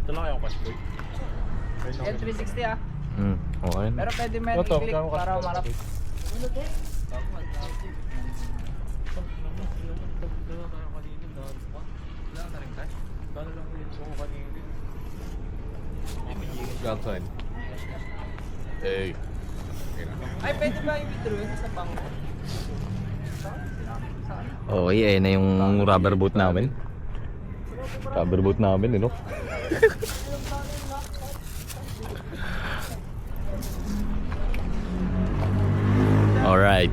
Ito lang yung cash boy. Yan 360 ah. Okay. Pero pwede men i-click para umarap. Gagawin. Hey. Ay, pwede ba i-withdraw yun sa banko? Okay, eh na yung rubber boat namin. Rubber boat namin, no? Alright.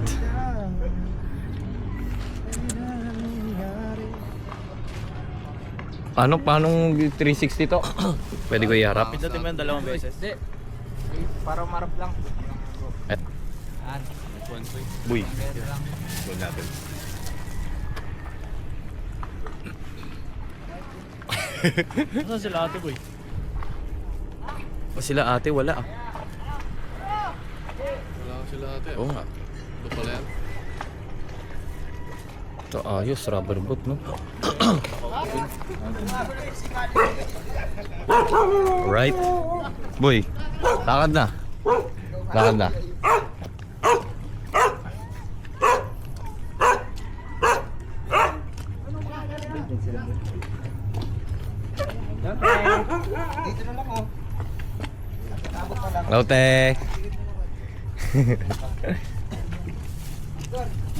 Paano 360 to? Pwede ko iharap? Pindutin mo yung dalawang beses. Hindi. Para umarap lang. Eh. Yan. Buy. Ganyan lang. Doon natin. Saan sila ate boy? O sila ate, wala ah. Wala ko sila ate. Oo nga. Ito pala yan. Ito ayos, rubber boat, no? Alright. Boy, lakad na. Lakad na. Dito na lang oh. Hello, te.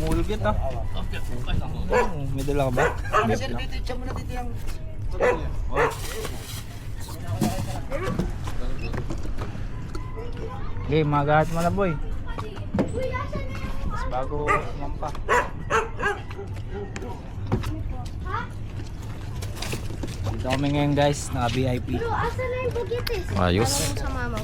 Mulugit ah. May dala ka ba? Sir, dito, siya muna dito yung... Okay, magahat mo na boy. Mas bago sumampa. Dito kami ngayon guys, naka VIP. Bro, asa na yung bugitis? Ayos. Sa mamaw.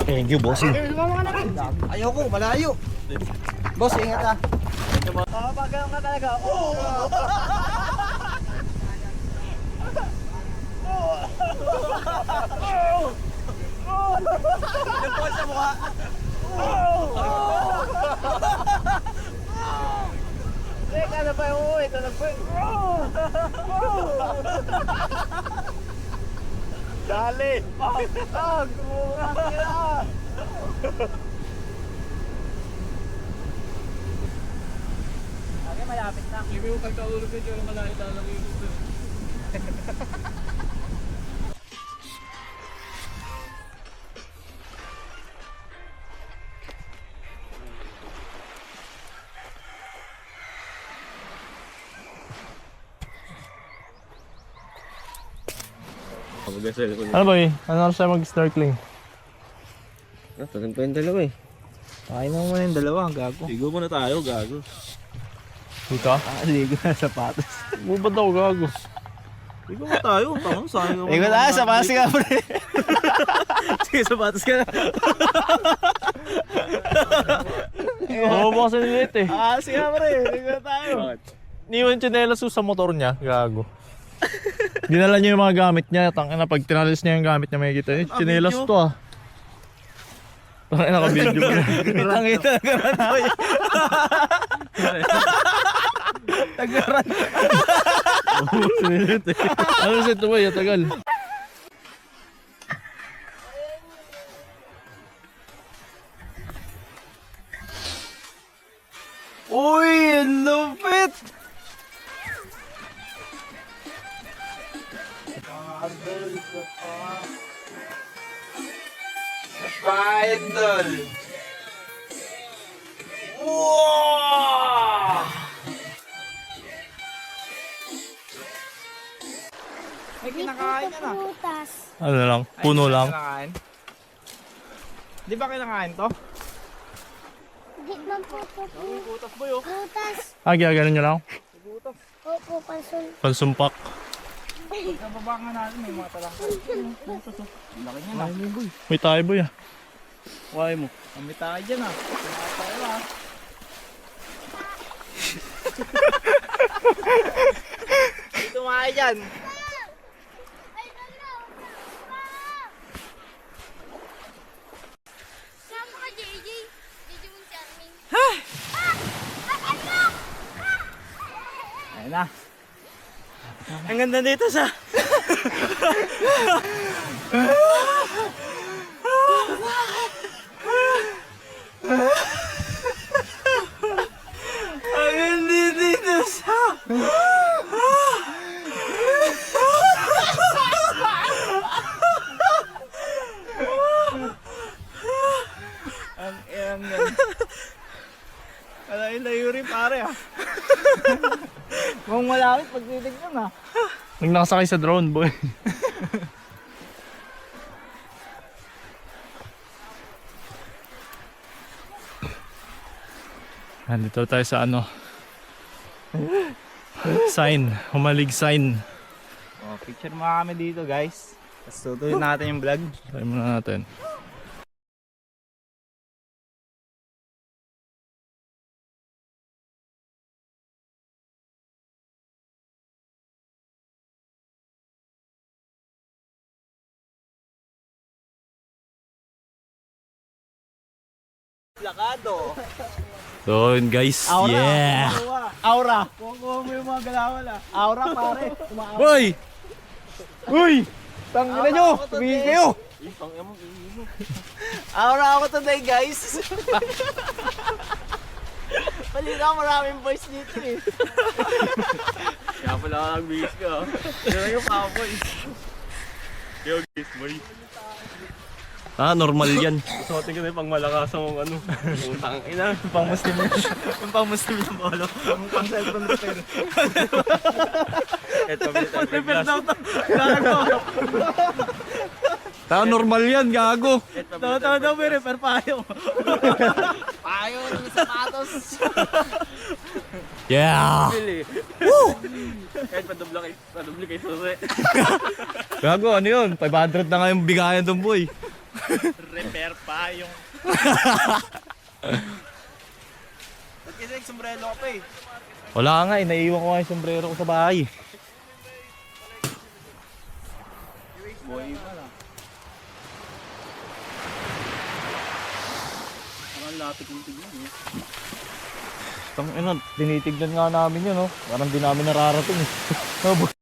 Thank you, bossing. Ayoko, malayo. Boss, ingat ah. Papagano'n ka talaga. Nagpon sa mukha. Teka na pa yung uwi. Ito nagpon. Dali. Gumura ka. Okay, malapit na. Hindi mo pagkaulog ko yung malayo talaga yung ito. Ano ba eh? Ano siya mag-snorkeling? Tagal pa yung dalawa eh. Kain mo muna yung dalawa, gago. Ligo muna tayo, gago. Dito? Ligo na sapatos. Bubad ako gago. Ligo mo tayo, tanong sayang naman. Ligo na, sapatos ka pre. Sige, sapatos ka na. Oo, baka sa nilit eh. Sige pre, ligo na tayo. Niwan tsinelas sa motor niya, gago. Dinala niya yung mga gamit niya, tangina pag tinalis niya yung gamit niya may kita. Eh, tsinelas to ah. Tangina naka-video pa. Kitang-kita na karan mo yun. Tagaran. Oo, sinilit eh. Ano sa ito ba? Tagal. Uy, ang lupit! Idol! Wow! May kinakain yan ah. Putas. Ano lang? Puno Ay, lang. kinakain? Di ba kinakain to? Di man po po Putas boy oh. putas. Gaganon nyo lang? Opo, pasul. Pansumpak. Nababa nga natin may mga talangkay. Ang laki niya na. May tayo boy ah. Why mo? Kami tayo dyan ah. Tayo ah. Dito mga dyan. Ang ganda dito sa... Ang ganda dito sa... Ang layo rin pare ah. Kung malapit pag titignan ah. Nang nakasakay sa drone, boy. Nandito tayo sa ano. Sign. Humalig sign. Oh, picture mo kami dito guys. Tapos tutuloy natin yung vlog. Try muna natin. Plakado. So yun guys. Yeah! Aura. Kukuha mo yung mga galawan ah. Aura pare. Boy! Uy! Tangina nyo! Tumingin kayo! Aura ako today guys. Palina maraming boys dito eh. Kaya pala ka nag-bihis ka. Kaya lang yung papoy. Yo guys, boy. Ah, normal yan. Suotin ka na yung pang malakas mong ano. Utang ina. Pang Muslim yung pang Muslim yung bolo. Pang cellphone repair. Eto, Repair daw to. Ah, normal yan, gago. Daw may repair payo. Payo ng sapatos. Yeah! Woo! Kahit padubli kay Suse. Gago, ano yun? 500 na nga yung bigayan doon, boy. Repair pa yung... Ba't kasi sombrero ko pa eh? Wala nga, naiiwan ko nga yung sombrero ko sa bahay. Boy pa lang. Ang lapit yung tignan eh. Tang ina, tinitignan nga namin yun, oh. Parang di namin nararating. Eh.